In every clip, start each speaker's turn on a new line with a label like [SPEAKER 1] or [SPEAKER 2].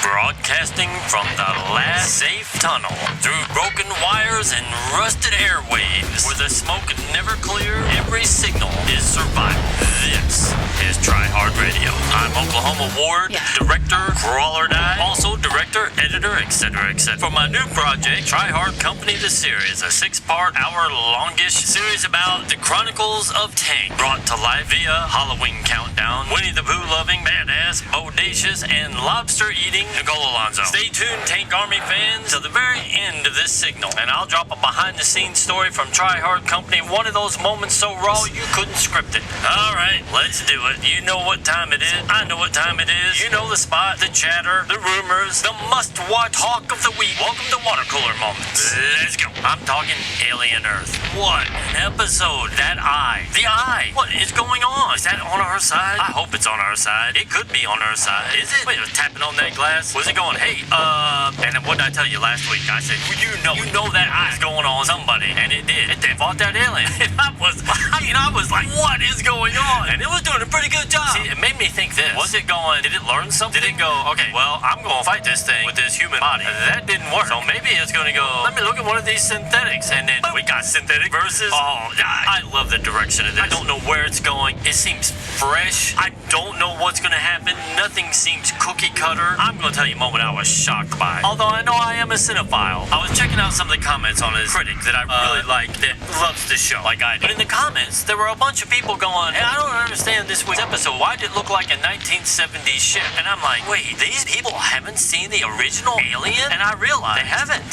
[SPEAKER 1] Broadcasting from the last safe tunnel, through broken wires and rusted airwaves, where the smoke never clear, every signal is survival. This is TRYHARD Radio. I'm Oklahoma Ward, director, crawler die, also director, editor, etc., etc. For my new project, TRYHARD Company the Series, a 6-part, hour-longish series about the Chronicles of Tank, brought to life via Halloween Countdown, Winnie the Pooh-loving, badass, bodacious, and lobster-eating Nicole Alonzo. Stay tuned, Tank Army fans, to the very end of this signal, and I'll drop a behind-the-scenes story from TRYHARD Company, one of those moments so raw you couldn't script it. Alright, let's do it. You know what time it is. I know what time it is. You know the spot, the chatter, the rumors, the must-watch talk of the week. Welcome to Water Cooler Moments. Let's go. I'm talking Alien Earth. What an episode. That eye. The eye. What is going on? Is that on our side? I hope it's on our side. It could be on our side. Is it? Wait, it was tapping on that glass. Was it going, hey, and what did I tell you last week? I said, well, you know that eye's going on somebody. And it did. It fought that alien. And I was like, what is going on? And it was doing a pretty good job. See, it made me think this. Was it going, did it learn something? Did it go, okay, well, I'm going to fight this thing with this human body. That didn't work. So maybe it's going to go, let me look at one of these synthetics. And then we got synthetic versus, I love the direction of this. I don't know where it's going. It seems fresh. I don't know what's going to happen. Nothing seems cookie cutter. I'm going to tell you a moment I was shocked by. Although I know I am a cinephile. I was checking out some of the comments on a critic that I really like that loves the show, like I do. But in the comments, there were a bunch of people going, hey, I don't understand this week's episode. Why did it look like a 1970s ship? And I'm like, wait, these people haven't seen the original Alien? And I realized they haven't.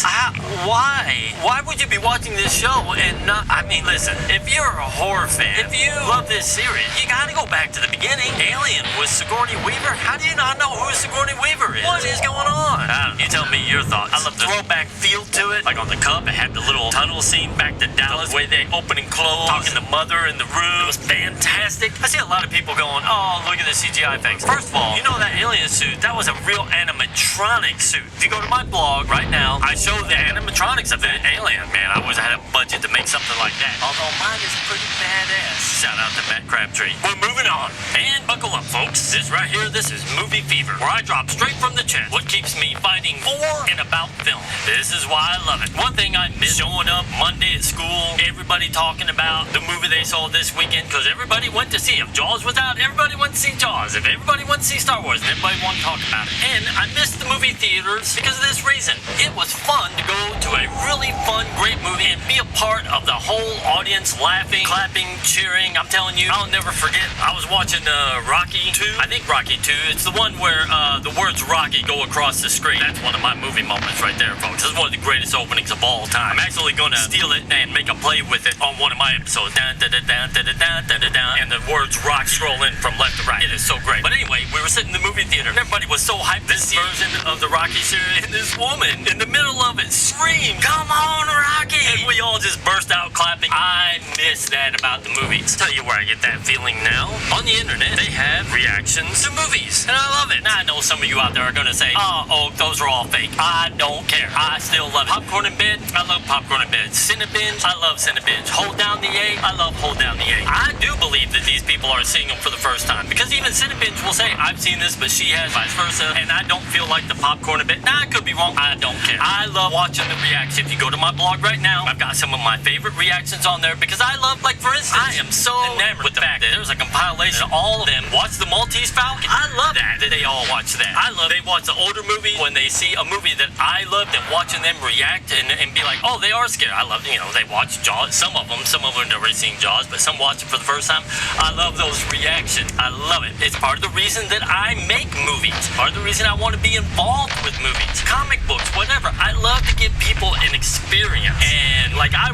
[SPEAKER 1] Why? Why would you be watching this show and not, I mean, listen, if you're a horror fan, if you love this series, you gotta go back to the beginning. Alien was Sigourney Weaver? How do you not know who Sigourney Weaver is? What is going on? I don't know. You tell me your thoughts. I love the throwback feel to it. Like on the Cub, it had the little tunnel scene back to Dallas, the way they open and close, talking to Mother in the room. It was fantastic. I see a lot of people going, oh, look at the CGI effects. First of all, you know that alien suit, that was a real animatronic suit. If you go to my blog right now, I show the animatronics of the alien. Man, I wish I had a budget to make something like that. Although mine is pretty badass. Shout out to Matt Crabtree. We're moving on. And buckle up, folks. This right here, this is Movie Fever, where I drop straight from the chest what keeps me fighting for and about film. This is why I love it. One thing I miss showing up Monday at school, everybody talking about the movie they saw this weekend, because everybody went to see. If Jaws was out, everybody went to see Jaws. If everybody went to see Star Wars, and everybody wanted to talk about it. And I missed the movie theaters because of this reason. It was fun to go to a really fun, great movie and be a part of the whole audience laughing, clapping, cheering. I'm telling you, I'll never forget. I was watching Rocky 2. I think Rocky 2. It's the one where the words Rocky go across the screen. That's one of my movie moments right there, folks. This is one of the greatest openings of all time. I'm actually going to steal it and make a play with it on one of my episodes. Down, da, da, down, da, da, down, da, da, down, and the words rock scroll in from left to right. It is so great. But anyway, we were sitting in the movie theater, and everybody was so hyped. This version of the Rocky series, and this woman in the middle of it screamed, "Come on, Rocky!" And we all just burst out clapping. I miss that about the movies. Tell you where I get that feeling now. On the internet, they have reactions to movies, and I love it. Now I know some of you out there are going to say, oh, those are all fake. I don't care. I still love it. Popcorn in bed, I love popcorn in bed. Cinebinge, I love Cinebinge. Hold down the A, I love Hold Down the A. I do believe that these people are seeing them for the first time, because even Cinebinge will say, I've seen this, but she has, vice versa, and I don't feel like the popcorn in bed. Nah, I could be wrong. I don't care. I love watching the reaction. If you go to my blog right now, I've got some of my favorite reactions on there, because I love, like, for instance, I am so enamored with the fact that there's a compilation of all of them watch the Maltese Falcon. I love that they all watch that. I love they watch the older movie when they see a movie that I loved, and watching them react and be like, oh, they are scared. I love, they watch Jaws. Some of them have never seen Jaws, but some watch it for the first time. I love those reactions. I love it. It's part of the reason that I make movies. Part of the reason I want to be involved with movies, comic books, whatever. I love to give people an experience. And like I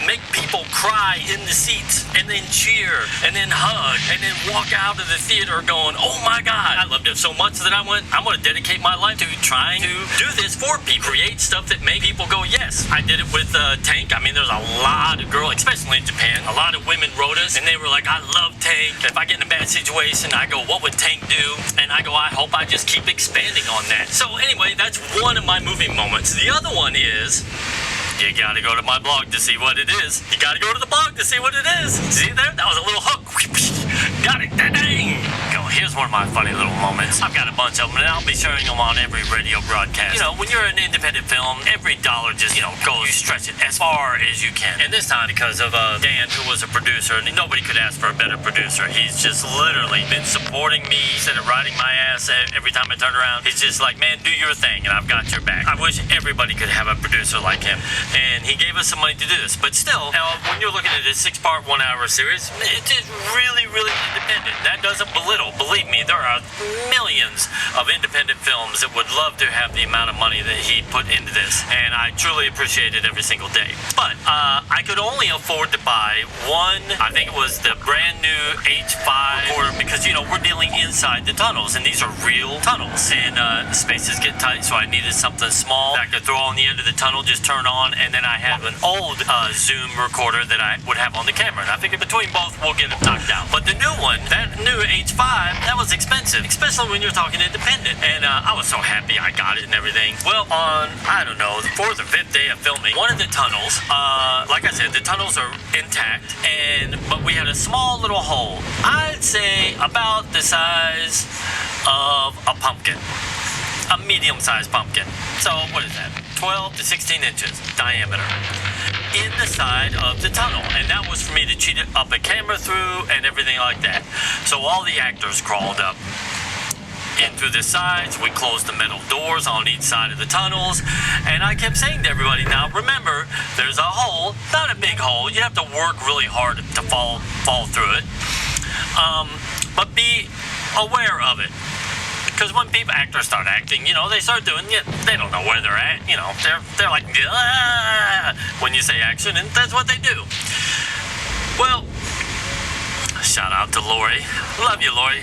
[SPEAKER 1] make people cry in the seats and then cheer and then hug and then walk out of the theater going, oh my God. I loved it so much that I'm going to dedicate my life to trying to do this for people. Create stuff that make people go, yes. I did it with Tank. I mean, there's a lot of girls, especially in Japan, a lot of women wrote us and they were like, I love Tank. If I get in a bad situation, I go, what would Tank do? And I go, I hope I just keep expanding on that. So anyway, that's one of my movie moments. The other one is, you gotta go to my blog to see what it is. You gotta go to the blog to see what it is. See there? That was a little hook. Got it. Dang. Go here's one of my funny little moments. I've got a bunch of them, and I'll be sharing them on every radio broadcast. You know, when you're an independent film, every dollar just, goes, you stretch it as far as you can. And this time, because of Dan, who was a producer, and nobody could ask for a better producer. He's just literally been supporting me, instead of riding my ass every time I turn around. He's just like, man, do your thing, and I've got your back. I wish everybody could have a producer like him. And he gave us some money to do this. But still, when you're looking at a 6-part, 1-hour series, it's just really, really independent. That doesn't belittle. Believe me, there are millions of independent films that would love to have the amount of money that he put into this. And I truly appreciate it every single day. But I could only afford to buy one, I think it was the brand new H5 recorder, because, we're dealing inside the tunnels, and these are real tunnels. And spaces get tight, so I needed something small that I could throw on the end of the tunnel, just turn on, and then I had an old Zoom recorder that I would have on the camera. And I figured between both, we'll get it knocked out. But the new one, that new H5, that was expensive, especially when you're talking independent. And I was so happy I got it and everything. Well, on, I don't know, the 4th or 5th day of filming, one of the tunnels, like I said, the tunnels are intact, but we had a small little hole. I'd say about the size of a pumpkin. A medium-sized pumpkin. So, what is that? 12 to 16 inches diameter in the side of the tunnel. And that was for me to cheat up a camera through and everything like that. So all the actors crawled up in through the sides. We closed the metal doors on each side of the tunnels. And I kept saying to everybody, now remember, there's a hole, not a big hole. You have to work really hard to fall through it. But be aware of it. Because when actors start acting, they start doing it. They don't know where they're at. They're like, when you say action, and that's what they do. Well, shout out to Lorie. Love you, Lorie.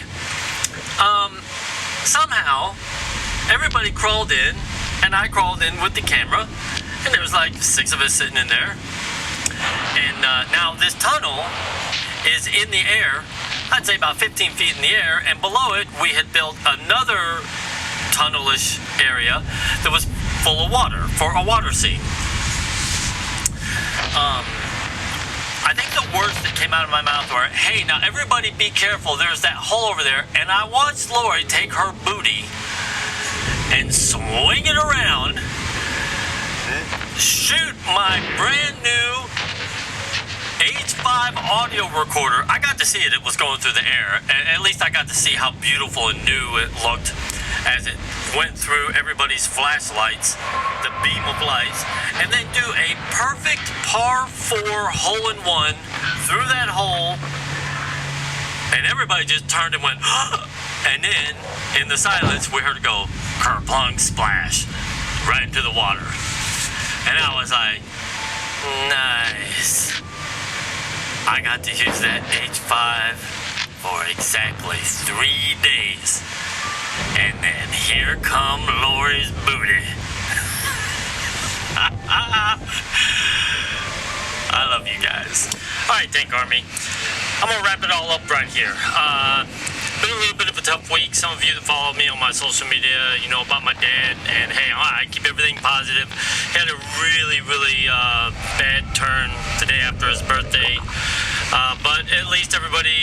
[SPEAKER 1] Somehow, everybody crawled in, and I crawled in with the camera, and there was like 6 of us sitting in there. And now this tunnel is in the air. I'd say about 15 feet in the air, and below it we had built another tunnelish area that was full of water for a water scene. I think the words that came out of my mouth were, hey, now everybody be careful, there's that hole over there. And I watched Lorie take her booty and swing it around, shoot my brand new H5 audio recorder. I got to see it. It was going through the air. At least I got to see how beautiful and new it looked as it went through everybody's flashlights, the beam of lights, and then do a perfect par 4 hole-in-one through that hole. And everybody just turned and went, and then in the silence we heard it go kerplunk splash right into the water. And I was like, nice. I got to use that H5 for exactly 3 days. And then here come Lorie's booty. I love you guys. Alright, Tank Army. I'm going to wrap it all up right here. Been a little bit of a tough week. Some of you that follow me on my social media, know about my dad. And hey, I keep everything positive. He had a really, really bad turn the day after his birthday. But at least everybody,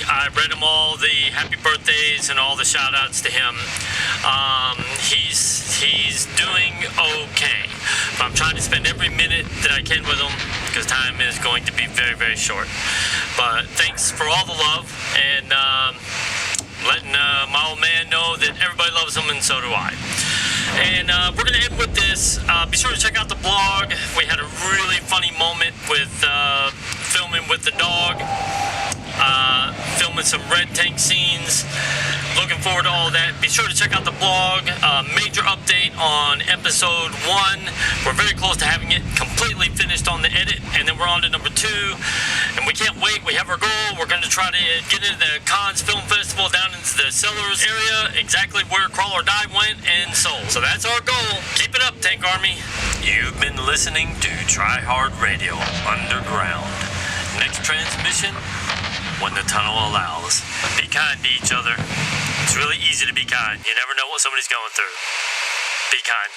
[SPEAKER 1] I read them all the happy birthdays and all the shout outs to him. He's doing okay. But I'm trying to spend every minute that I can with him because time is going to be very, very short. But thanks for all the love and letting my old man know that everybody loves him, and so do I. And we're going to end with this. Be sure to check out the blog. We had a really funny moment with filming with the dog, filming some red tank scenes. Looking forward to all that. Be sure to check out the blog. Major update on episode 1. We're very close to having it completely finished on the edit, and then we're on to number 2. And we can't wait. We have our goal. We're going to try to get into the Cannes Film Festival down into the Cellars area, exactly where Crawl or Die went and sold. So that's our goal. Keep it up, Tank Army. You've been listening to TryHard Radio Underground. Next transmission, when the tunnel allows. Be kind to each other. It's really easy to be kind. You never know what somebody's going through. Be kind.